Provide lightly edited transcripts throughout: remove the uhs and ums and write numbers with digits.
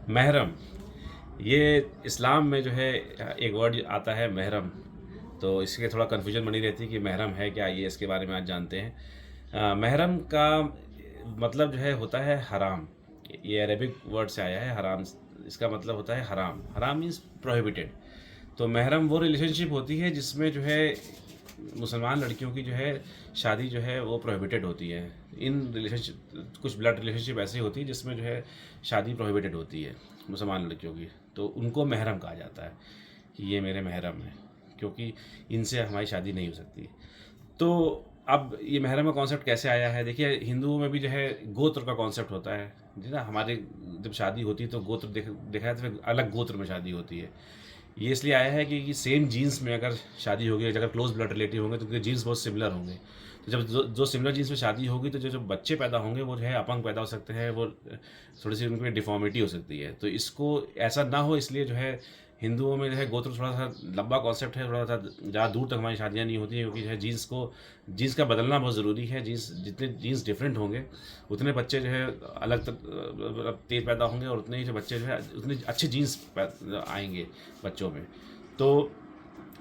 महरम, ये इस्लाम में जो है एक वर्ड आता है महरम। तो इसके थोड़ा कन्फ्यूजन बनी रहती है कि महरम है क्या, ये इसके बारे में आज जानते हैं। महरम का मतलब जो है होता है हराम। ये अरेबिक वर्ड से आया है हराम। इसका मतलब होता है हराम। हराम मीन्स प्रोहिबिटेड। तो महरम वो रिलेशनशिप होती है जिसमें जो है मुसलमान लड़कियों की जो है शादी जो है वो प्रोहिबिटेड होती है। इन रिलेशनशिप कुछ ब्लड रिलेशनशिप ऐसी होती है जिसमें जो है शादी प्रोहिबिटेड होती है मुसलमान लड़कियों की, तो उनको महरम कहा जाता है कि ये मेरे महरम हैं, क्योंकि इनसे हमारी शादी नहीं हो सकती। तो अब ये महरम का कॉन्सेप्ट कैसे आया है, देखिए हिंदुओं में भी जो है गोत्र का कॉन्सेप्ट होता है। जी ना, हमारे जब शादी होती है तो गोत्र देखा है तो फिर अलग गोत्र में शादी होती है। ये इसलिए आया है कि सेम जीन्स में अगर शादी होगी, अगर क्लोज ब्लड रिलेटिव होंगे तो उनके जीन्स बहुत सिमिलर होंगे। तो जब जो सिमिलर जीन्स में शादी होगी तो जो जो बच्चे पैदा होंगे वो जो है अपंग पैदा हो सकते हैं, वो थोड़ी सी उनमें डिफॉर्मिटी हो सकती है। तो इसको ऐसा ना हो इसलिए जो है हिंदुओं में जो है गोत्र थोड़ा सा लंबा कॉन्सेप्ट है, थोड़ा सा ज़्यादा दूर तक हमारी शादियाँ नहीं होती हैं, क्योंकि जो है जीन्स का बदलना बहुत ज़रूरी है। जितने जीन्स डिफरेंट होंगे उतने बच्चे जो है अलग तक तेज़ पैदा होंगे, और उतने ही जो बच्चे जो है उतने अच्छे जीन्स आएंगे बच्चों में। तो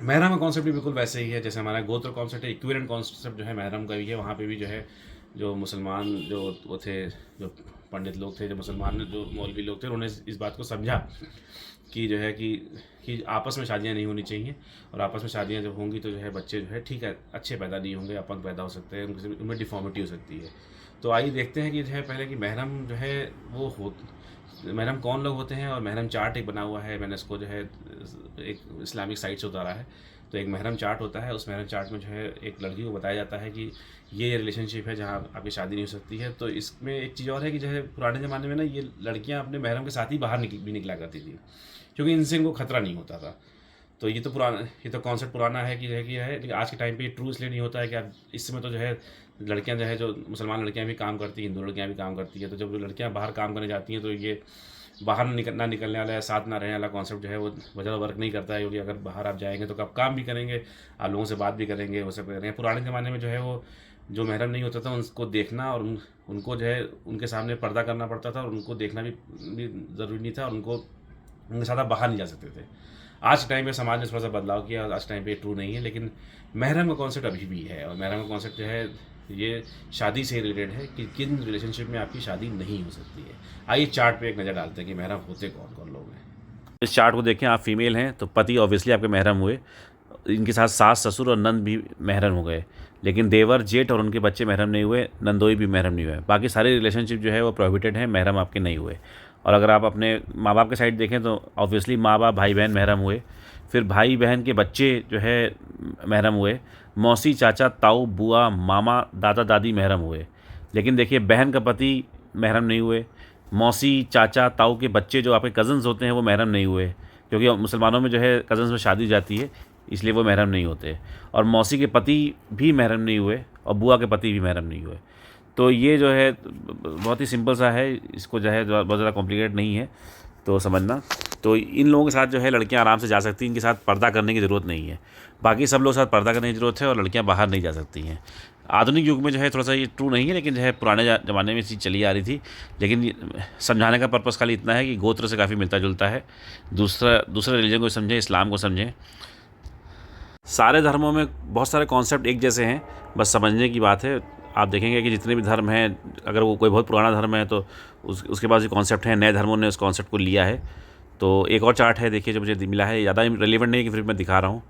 महरम का कॉन्सेप्ट भी बिल्कुल वैसे ही है जैसे हमारा गोत्र कॉन्सेप्ट है। इक्विवेलेंट कॉन्सेप्ट जो है महरम का भी है। वहाँ पे भी जो है जो मुसलमान जो वो थे, जो पंडित लोग थे, जो मुसलमान जो मौलवी लोग थे, उन्होंने इस बात को समझा कि जो है कि आपस में शादियाँ नहीं होनी चाहिए, और आपस में शादियाँ जब होंगी तो जो है बच्चे जो है ठीक है अच्छे पैदा नहीं होंगे, अपंग पैदा हो सकते हैं, उनमें डिफॉर्मिटी हो सकती है। तो आइए देखते हैं कि जो है पहले कि महरम जो है वो हो महरम कौन लोग होते हैं। और महरम चार्ट एक बना हुआ है, मैंने इसको जो है एक इस्लामिक साइट से उतारा है। तो एक महरम चार्ट होता है, उस महरम चार्ट में जो है एक लड़की को बताया जाता है कि ये रिलेशनशिप है जहाँ आपकी शादी नहीं हो सकती है। तो इसमें एक चीज़ और है कि जो है पुराने ज़माने में ना ये लड़कियाँ अपने महरम के साथ ही बाहर भी निकला करती थी, क्योंकि इनसे इनको खतरा नहीं होता था। तो ये तो कॉन्सेप्ट पुराना है कि है, लेकिन आज के टाइम पे ये ट्रू इसलिए नहीं होता है कि आप इस समय तो जो है लड़कियां जो है जो मुसलमान लड़कियां भी काम करती हैं, हिंदू लड़कियां भी काम करती हैं। तो जब लड़कियां बाहर काम करने जाती हैं तो ये बाहर ना निकलने वाला है, साथ ना रहने वाला कॉन्सेप्ट जो है वो ज़्यादा वर्क नहीं करता है, क्योंकि अगर बाहर आप जाएंगे तो आप काम भी करेंगे, आप लोगों से बात भी करेंगे, वो सब करेंगे। पुराने ज़माने में जो है वो जो महरम नहीं होता था उनको देखना और उनको जो है उनके सामने पर्दा करना पड़ता था, और उनको देखना भी ज़रूरी नहीं था, और उनके साथ आप बाहर नहीं जा सकते थे। आज टाइम पे समाज ने थोड़ा सा बदलाव किया, आज टाइम पे ट्रू नहीं है, लेकिन महरम का कॉन्सेप्ट अभी भी है। और महरम का कॉन्सेप्ट जो है ये शादी से रिलेटेड है कि किन रिलेशनशिप में आपकी शादी नहीं हो सकती है। आइए चार्ट पे एक नज़र डालते हैं कि महरम होते कौन कौन लोग हैं। इस चार्ट को देखें, आप फीमेल हैं तो पति ऑब्वियसली आपके महरम हुए, इनके साथ सास ससुर और नंद भी महरम हो गए, लेकिन देवर जेठ और उनके बच्चे महरम नहीं हुए, नंदोई भी महरम नहीं हुए। बाकी सारे रिलेशनशिप जो है वो प्रोहिबिटेड हैं, महरम आपके नहीं हुए। और अगर आप अपने माँ बाप के साइड देखें तो ऑब्वियसली माँ बाप भाई बहन महरम हुए, फिर भाई बहन के बच्चे जो है महरम हुए, मौसी चाचा ताऊ बुआ मामा दादा दादी महरम हुए। लेकिन देखिए बहन का पति महरम नहीं हुए, मौसी चाचा ताऊ के बच्चे जो आपके कज़न्स होते हैं वो महरम नहीं हुए, क्योंकि मुसलमानों में जो है कज़न्स में शादी जाती है इसलिए वो महरम नहीं होते। और मौसी के पति भी महरम नहीं हुए, और बुआ के पति भी महरम नहीं हुए। तो ये जो है बहुत ही सिंपल सा है, इसको जो है बहुत ज़्यादा कॉम्प्लिकेट नहीं है तो समझना। तो इन लोगों के साथ जो है लड़कियां आराम से जा सकती हैं, इनके साथ पर्दा करने की ज़रूरत नहीं है। बाकी सब लोग के साथ पर्दा करने की ज़रूरत है, और लड़कियां बाहर नहीं जा सकती हैं। आधुनिक युग में जो है थोड़ा सा ये ट्रू नहीं है, लेकिन जो है पुराने ज़माने में चीज़ चली आ रही थी। लेकिन समझाने का पर्पज़ खाली इतना है कि गोत्र से काफ़ी मिलता जुलता है। दूसरे रिलीजन को समझें, इस्लाम को समझें। सारे धर्मों में बहुत सारे कॉन्सेप्ट एक जैसे हैं, बस समझने की बात है। आप देखेंगे कि जितने भी धर्म हैं, अगर वो कोई बहुत पुराना धर्म है तो उसके पास जो कॉन्सेप्ट हैं, नए धर्मों ने उस कॉन्सेप्ट को लिया है। तो एक और चार्ट है देखिए जो मुझे मिला है, ज़्यादा रिलेवेंट नहीं है कि फिर मैं दिखा रहा हूँ।